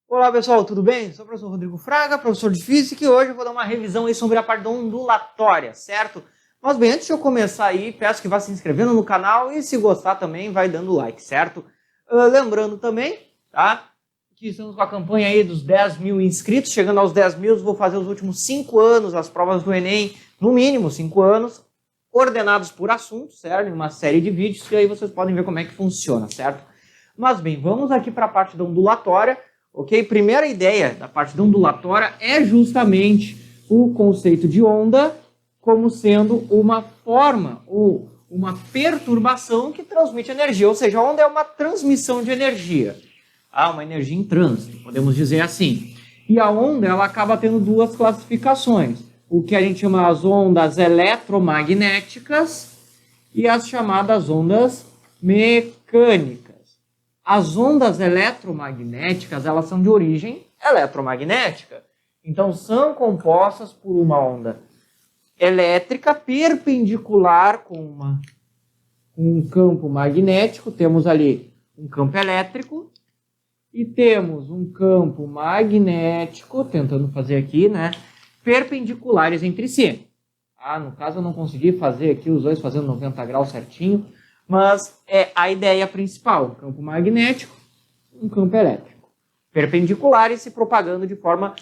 Olá pessoal, tudo bem? Sou o professor Rodrigo Fraga, professor de Física, e hoje eu vou dar uma revisão aí sobre a parte da ondulatória, certo? Mas bem, antes de eu começar aí, peço que vá se inscrevendo no canal e se gostar também vai dando like, certo? Lembrando também, tá? Que estamos com a campanha aí dos 10 mil inscritos, chegando aos 10 mil, vou fazer os últimos 5 anos, as provas do Enem, no mínimo 5 anos, ordenados por assunto, certo? Em uma série de vídeos, e aí vocês podem ver como é que funciona, certo? Mas bem, vamos aqui para a parte da ondulatória. Ok? Primeira ideia da parte da ondulatória é justamente o conceito de onda como sendo uma forma ou uma perturbação que transmite energia, ou seja, a onda é uma transmissão de energia, uma energia em trânsito, podemos dizer assim. E a onda ela acaba tendo duas classificações, o que a gente chama as ondas eletromagnéticas e as chamadas ondas mecânicas. As ondas eletromagnéticas, elas são de origem eletromagnética. Então, são compostas por uma onda elétrica perpendicular com um campo magnético. Temos ali um campo elétrico e temos um campo magnético, tentando fazer aqui, né, perpendiculares entre si. No caso, eu não consegui fazer aqui os dois fazendo 90 graus certinho, mas é a ideia principal, um campo magnético, um campo elétrico, perpendiculares se propagando de forma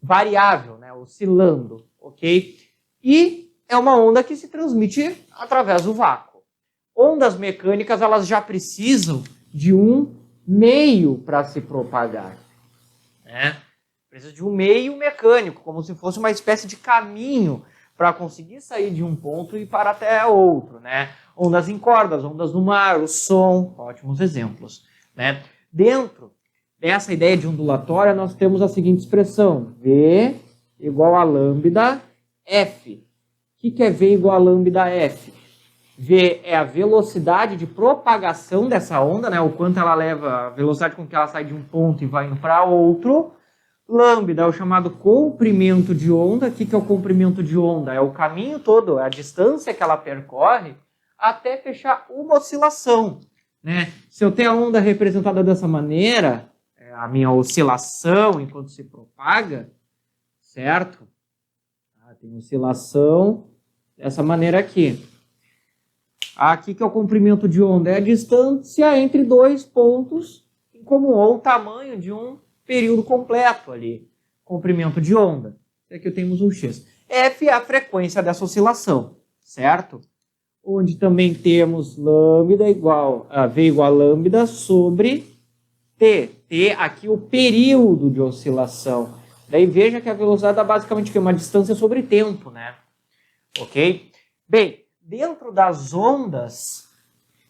variável, né, oscilando, ok? E é uma onda que se transmite através do vácuo. Ondas mecânicas, elas já precisam de um meio para se propagar, né? Precisa de um meio mecânico, como se fosse uma espécie de caminho para conseguir sair de um ponto e para até outro, né? Ondas em cordas, ondas no mar, o som, ótimos exemplos, né? Dentro dessa ideia de ondulatória, nós temos a seguinte expressão, V igual a lambda F. O que é V igual a lambda F? V é a velocidade de propagação dessa onda, né? O quanto ela leva, a velocidade com que ela sai de um ponto e vai indo para outro. Lambda é o chamado comprimento de onda. O que é o comprimento de onda? É o caminho todo, é a distância que ela percorre até fechar uma oscilação, né? Se eu tenho a onda representada dessa maneira, a minha oscilação enquanto se propaga, certo? Tem oscilação dessa maneira aqui. Aqui que é o comprimento de onda, é a distância entre dois pontos em comum, ou o tamanho de um período completo ali, comprimento de onda. Aqui temos um x. F é a frequência dessa oscilação, certo? Onde também temos lambda igual a V igual a lambda sobre T. T aqui o período de oscilação. Daí veja que a velocidade é basicamente uma distância sobre tempo, né? Ok? Bem, dentro das ondas,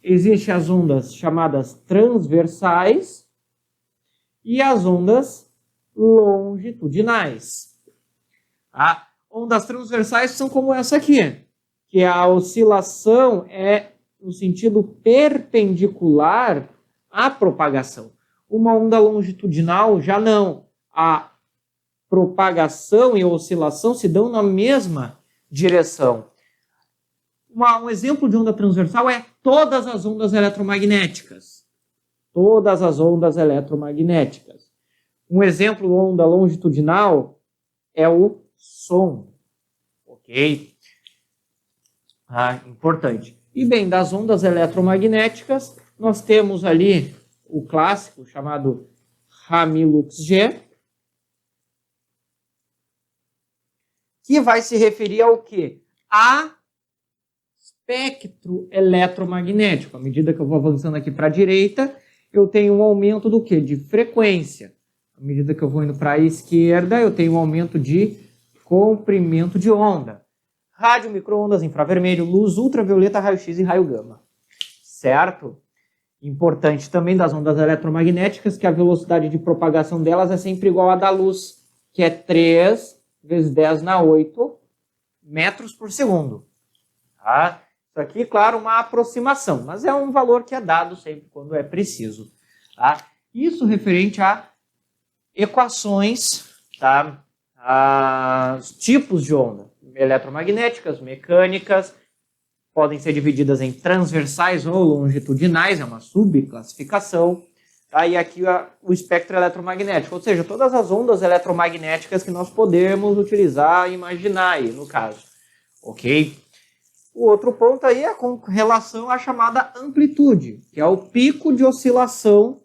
existem as ondas chamadas transversais e as ondas longitudinais. Ondas transversais são como essa aqui, que a oscilação é no sentido perpendicular à propagação. Uma onda longitudinal já não. A propagação e a oscilação se dão na mesma direção. Um exemplo de onda transversal é todas as ondas eletromagnéticas. Todas as ondas eletromagnéticas. Um exemplo de onda longitudinal é o som. Ok? Importante. E bem, das ondas eletromagnéticas, nós temos ali o clássico chamado Rami-Lux-G, que vai se referir ao quê? A espectro eletromagnético. À medida que eu vou avançando aqui para a direita, eu tenho um aumento do quê? De frequência. À medida que eu vou indo para a esquerda, eu tenho um aumento de comprimento de onda. Rádio, micro-ondas, infravermelho, luz ultravioleta, raio-x e raio gama. Certo? Importante também das ondas eletromagnéticas que a velocidade de propagação delas é sempre igual à da luz, que é 3 vezes 10 na 8 metros por segundo. Isso aqui, claro, uma aproximação, mas é um valor que é dado sempre quando é preciso. Isso referente a equações, os tipos de onda, eletromagnéticas, mecânicas, podem ser divididas em transversais ou longitudinais, é uma subclassificação. Tá? E aqui o espectro eletromagnético, ou seja, todas as ondas eletromagnéticas que nós podemos utilizar e imaginar aí, no caso. Ok? O outro ponto aí é com relação à chamada amplitude, que é o pico de oscilação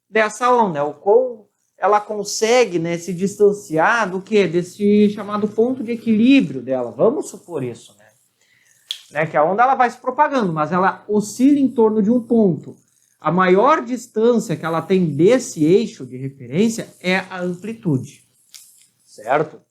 dessa onda, é o quão ela consegue, né, se distanciar do que? Desse chamado ponto de equilíbrio dela. Vamos supor isso, né? Que a onda ela vai se propagando, mas ela oscila em torno de um ponto. A maior distância que ela tem desse eixo de referência é a amplitude, certo?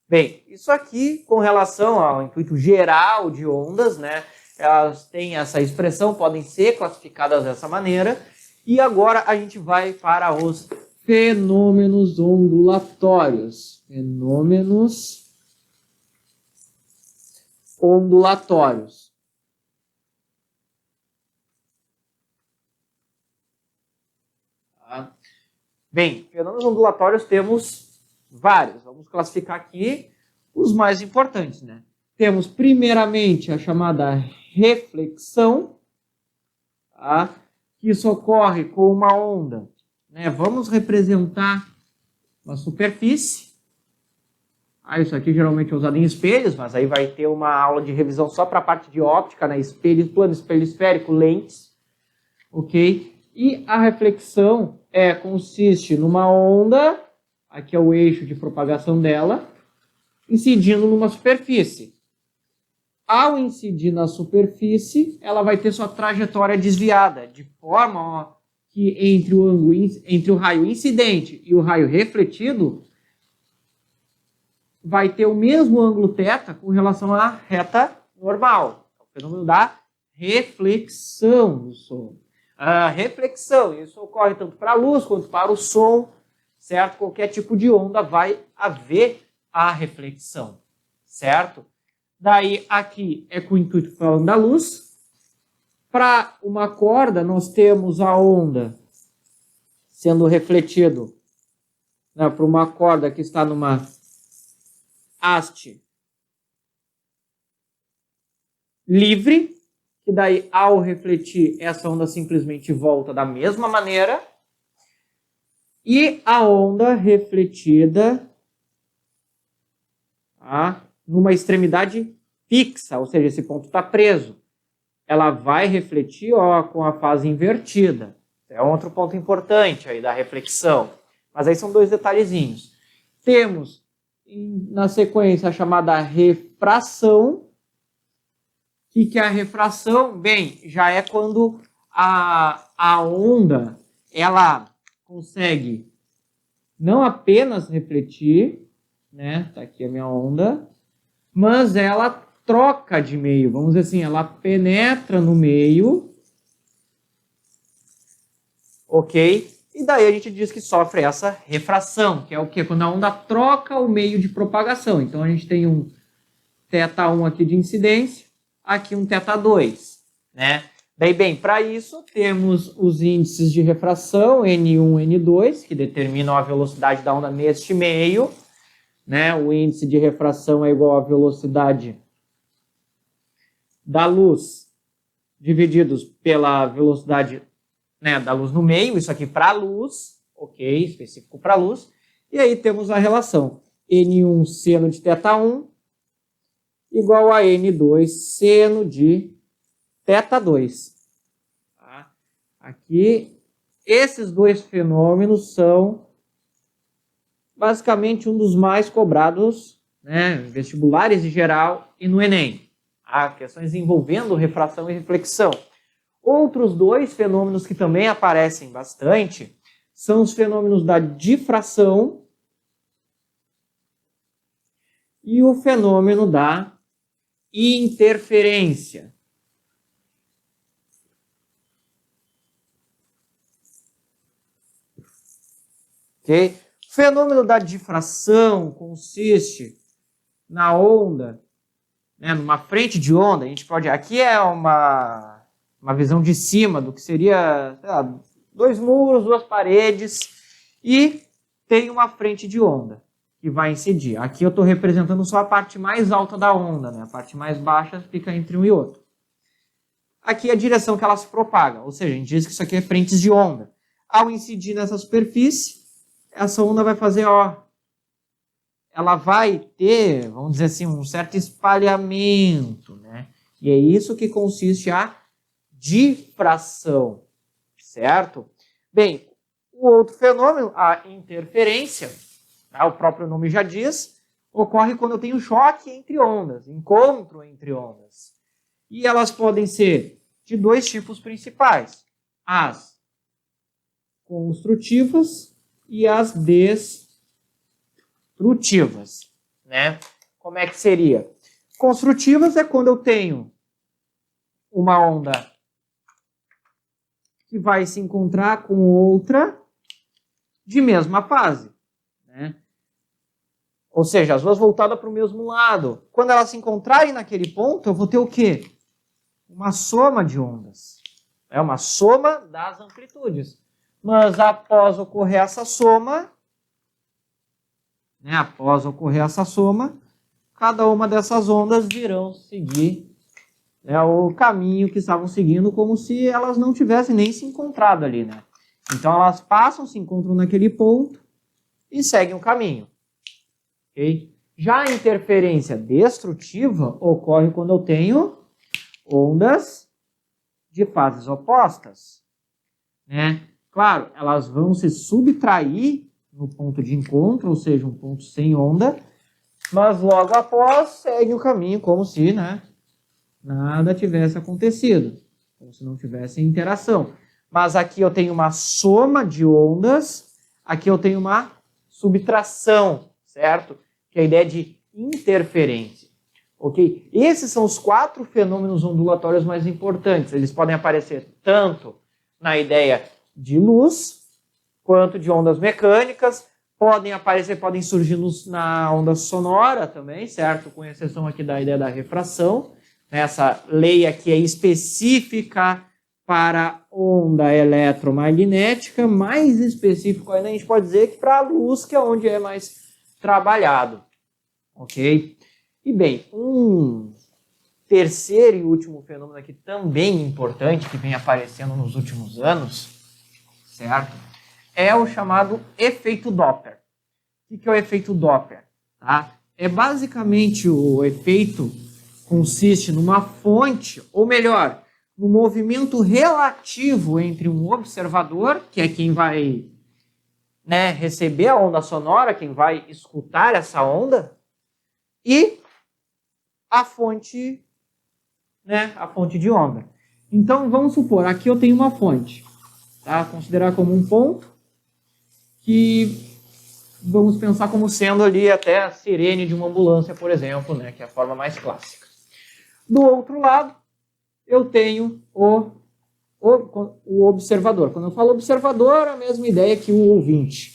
Bem, isso aqui com relação ao intuito geral de ondas, né? Elas têm essa expressão, podem ser classificadas dessa maneira. E agora a gente vai para os fenômenos ondulatórios. Fenômenos ondulatórios. Tá? Bem, fenômenos ondulatórios temos vários. Vamos classificar aqui os mais importantes, né? Temos primeiramente a chamada reflexão, tá? Que isso ocorre com uma onda, né? Vamos representar uma superfície. Isso aqui geralmente é usado em espelhos, mas aí vai ter uma aula de revisão só para a parte de óptica, né? Espelho plano, espelho esférico, lentes, ok? E a reflexão consiste numa onda, aqui é o eixo de propagação dela, incidindo numa superfície. Ao incidir na superfície, ela vai ter sua trajetória desviada, de forma que entre o raio incidente e o raio refletido, vai ter o mesmo ângulo θ com relação à reta normal. É o fenômeno da reflexão do som. A reflexão, isso ocorre tanto para a luz quanto para o som, certo? Qualquer tipo de onda vai haver a reflexão, certo? Daí, aqui é com o intuito falando da luz. Para uma corda, nós temos a onda sendo refletido, né, para uma corda que está numa haste livre, que daí, ao refletir, essa onda simplesmente volta da mesma maneira. E a onda refletida numa extremidade fixa, ou seja, esse ponto está preso. Ela vai refletir com a fase invertida. É outro ponto importante aí da reflexão. Mas aí são dois detalhezinhos. Temos na sequência a chamada refração. O que é a refração? Bem, já é quando a onda ela consegue não apenas refletir, né? Tá aqui a minha onda, mas ela troca de meio, vamos dizer assim, ela penetra no meio, ok? E daí a gente diz que sofre essa refração, que é o quê? Quando a onda troca o meio de propagação. Então a gente tem um θ1 aqui de incidência, aqui um θ2, né? Daí, bem, para isso temos os índices de refração, N1 e N2, que determinam a velocidade da onda neste meio, né? O índice de refração é igual à velocidade da luz divididos pela velocidade, né, da luz no meio, isso aqui para a luz, ok, específico para a luz. E aí temos a relação N1 seno de θ1 igual a N2 seno de θ2. Tá? Aqui, esses dois fenômenos são basicamente um dos mais cobrados, né, em vestibulares em geral e no Enem. Questões envolvendo refração e reflexão. Outros dois fenômenos que também aparecem bastante são os fenômenos da difração e o fenômeno da interferência. Ok? O fenômeno da difração consiste na onda, né, numa frente de onda. A gente pode, aqui é uma visão de cima do que seria, sei lá, dois muros, duas paredes, e tem uma frente de onda que vai incidir. Aqui eu estou representando só a parte mais alta da onda, né? A parte mais baixa fica entre um e outro. aqui é a direção que ela se propaga, ou seja, a gente diz que isso aqui é frentes de onda. Ao incidir nessa superfície, essa onda vai fazer, ó, ela vai ter, vamos dizer assim, um certo espalhamento, né? E é isso que consiste a difração, certo? Bem, o outro fenômeno, a interferência, né, o próprio nome já diz, ocorre quando eu tenho choque entre ondas, encontro entre ondas. E elas podem ser de dois tipos principais, as construtivas e as destrutivas, né? Como é que seria? Construtivas é quando eu tenho uma onda que vai se encontrar com outra de mesma fase, né? Ou seja, as duas voltadas para o mesmo lado. Quando elas se encontrarem naquele ponto, eu vou ter o quê? Uma soma de ondas. É uma soma das amplitudes. Mas após ocorrer essa soma, cada uma dessas ondas virão seguir, né, o caminho que estavam seguindo, como se elas não tivessem nem se encontrado ali, né? Então elas passam, se encontram naquele ponto e seguem o caminho. Okay? Já a interferência destrutiva ocorre quando eu tenho ondas de fases opostas, né? Claro, elas vão se subtrair no ponto de encontro, ou seja, um ponto sem onda, mas logo após segue o caminho como se, né, nada tivesse acontecido, como se não tivesse interação. Mas aqui eu tenho uma soma de ondas, aqui eu tenho uma subtração, certo? Que é a ideia de interferência. Ok? Esses são os 4 fenômenos ondulatórios mais importantes. Eles podem aparecer tanto na ideia de luz, quanto de ondas mecânicas, podem aparecer, podem surgir na onda sonora também, certo? Com exceção aqui da ideia da refração. Essa lei aqui é específica para onda eletromagnética, mais específico ainda a gente pode dizer que para a luz, que é onde é mais trabalhado. Ok? E bem, um terceiro e último fenômeno aqui também importante, que vem aparecendo nos últimos anos, certo? É o chamado efeito Doppler. O que é o efeito Doppler? Tá? É basicamente o efeito consiste numa fonte, ou melhor, no movimento relativo entre um observador, que é quem vai, né, receber a onda sonora, quem vai escutar essa onda, e a fonte, né, a fonte de onda. Então, vamos supor, aqui eu tenho uma fonte, tá? Considerar como um ponto, que vamos pensar como sendo ali até a sirene de uma ambulância, por exemplo, né, que é a forma mais clássica. Do outro lado, eu tenho o observador. Quando eu falo observador, é a mesma ideia que o ouvinte.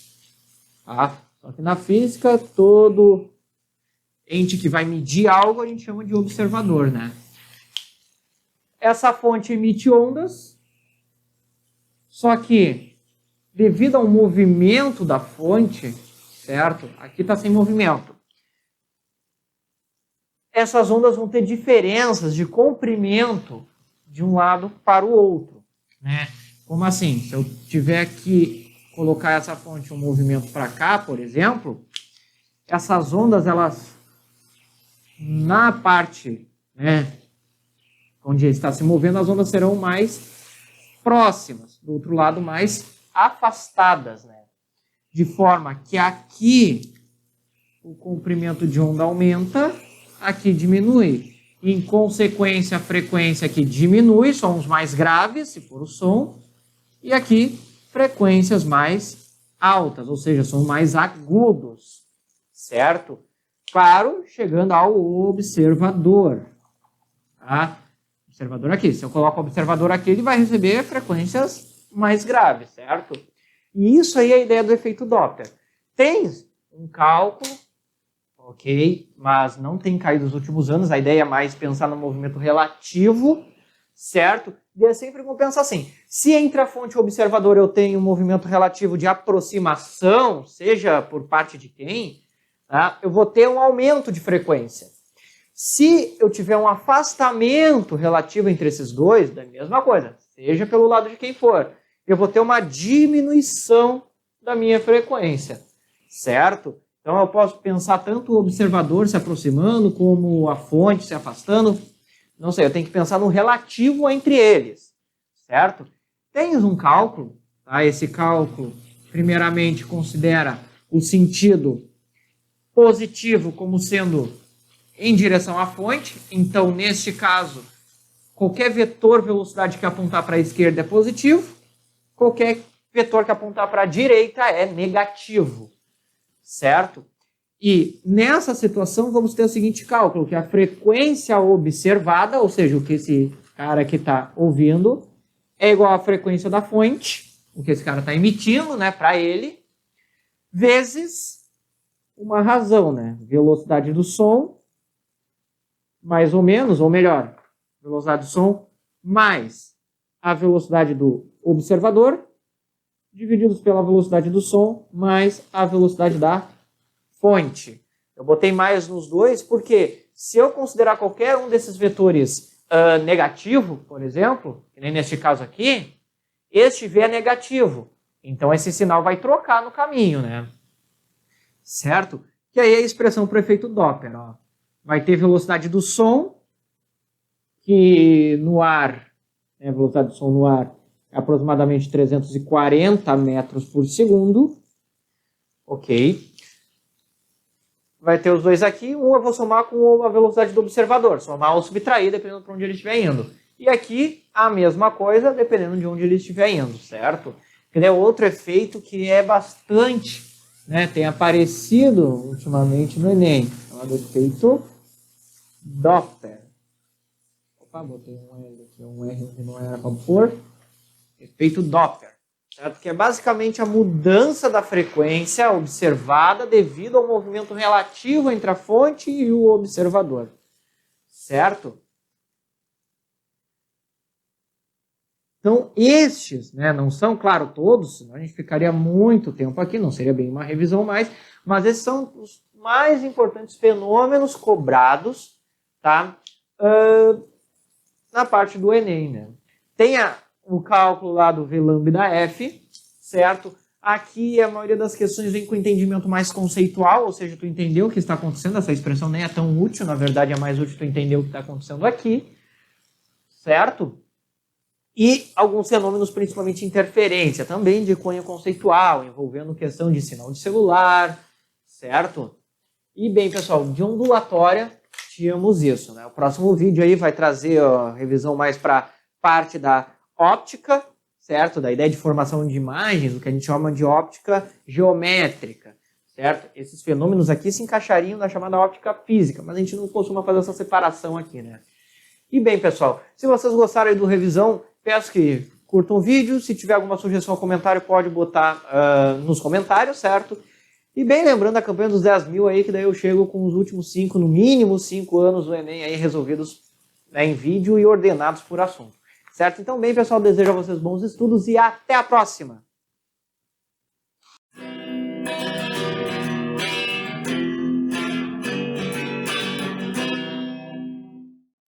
Tá? Só que na física, todo ente que vai medir algo, a gente chama de observador, né? Essa fonte emite ondas, só que devido ao movimento da fonte, certo? Aqui está sem movimento. Essas ondas vão ter diferenças de comprimento de um lado para o outro, né? Como assim? Se eu tiver que colocar essa fonte um movimento para cá, por exemplo, essas ondas, elas na parte, né, onde está se movendo, as ondas serão mais próximas, do outro lado mais afastadas, né? De forma que aqui o comprimento de onda aumenta, aqui diminui. Em consequência, a frequência aqui diminui, sons mais graves, se for o som, e aqui frequências mais altas, ou seja, são mais agudos, certo? Claro, chegando ao observador. Tá? Observador aqui. Se eu coloco o observador aqui, ele vai receber frequências mais graves, certo? E isso aí é a ideia do efeito Doppler. Tem um cálculo, ok, mas não tem caído nos últimos anos. A ideia é mais pensar no movimento relativo, certo? E é sempre bom pensar assim, se entre a fonte e o observador eu tenho um movimento relativo de aproximação, seja por parte de quem, tá? Eu vou ter um aumento de frequência. Se eu tiver um afastamento relativo entre esses dois, da mesma coisa, seja pelo lado de quem for, eu vou ter uma diminuição da minha frequência, certo? Então eu posso pensar tanto o observador se aproximando, como a fonte se afastando. Não sei, eu tenho que pensar no relativo entre eles, certo? Tens um cálculo, tá? Esse cálculo, primeiramente, considera o sentido positivo como sendo em direção à fonte. Então, neste caso, qualquer vetor velocidade que apontar para a esquerda é positivo, qualquer vetor que apontar para a direita é negativo, certo? E nessa situação vamos ter o seguinte cálculo, que a frequência observada, ou seja, o que esse cara aqui está ouvindo, é igual à frequência da fonte, o que esse cara está emitindo, né, para ele, vezes uma razão, né, velocidade do som, mais ou menos, ou melhor, velocidade do som mais a velocidade do observador, divididos pela velocidade do som, mais a velocidade da fonte. Eu botei mais nos dois, porque se eu considerar qualquer um desses vetores negativo, por exemplo, que nem neste caso aqui, este V é negativo. Então esse sinal vai trocar no caminho, né? Certo? Que aí é a expressão para o efeito Doppler. Ó. Vai ter velocidade do som, que no ar, a velocidade do som no ar é aproximadamente 340 metros por segundo. Ok. Vai ter os dois aqui, um eu vou somar com a velocidade do observador, somar ou subtrair, dependendo de onde ele estiver indo. E aqui, a mesma coisa, dependendo de onde ele estiver indo, certo? Que é outro efeito que é bastante, né, tem aparecido ultimamente no Enem, chamado efeito Doppler. Opa, botei um L aqui, um R que não era para pôr. Efeito Doppler. Certo? Que é basicamente a mudança da frequência observada devido ao movimento relativo entre a fonte e o observador. Certo? Então, estes, né, não são, claro, todos, senão a gente ficaria muito tempo aqui, não seria bem uma revisão mais, mas esses são os mais importantes fenômenos cobrados, tá, na parte do Enem. Né? Tem o cálculo lá do V lambda F, certo? Aqui a maioria das questões vem com entendimento mais conceitual, ou seja, tu entendeu o que está acontecendo, essa expressão nem é tão útil, na verdade é mais útil tu entender o que está acontecendo aqui, certo? E alguns fenômenos, principalmente interferência, também de cunho conceitual, envolvendo questão de sinal de celular, certo? E bem, pessoal, de ondulatória tínhamos isso, né? O próximo vídeo aí vai trazer a revisão mais para parte da óptica, certo? Da ideia de formação de imagens, o que a gente chama de óptica geométrica, certo? Esses fenômenos aqui se encaixariam na chamada óptica física, mas a gente não costuma fazer essa separação aqui, né? E bem, pessoal, se vocês gostaram aí do revisão, peço que curtam o vídeo. Se tiver alguma sugestão ou comentário, pode botar nos comentários, certo? E bem, lembrando a campanha dos 10 mil aí, que daí eu chego com os últimos 5, no mínimo 5 anos do Enem aí resolvidos, né, em vídeo e ordenados por assunto. Certo? Então, bem, pessoal, desejo a vocês bons estudos e até a próxima!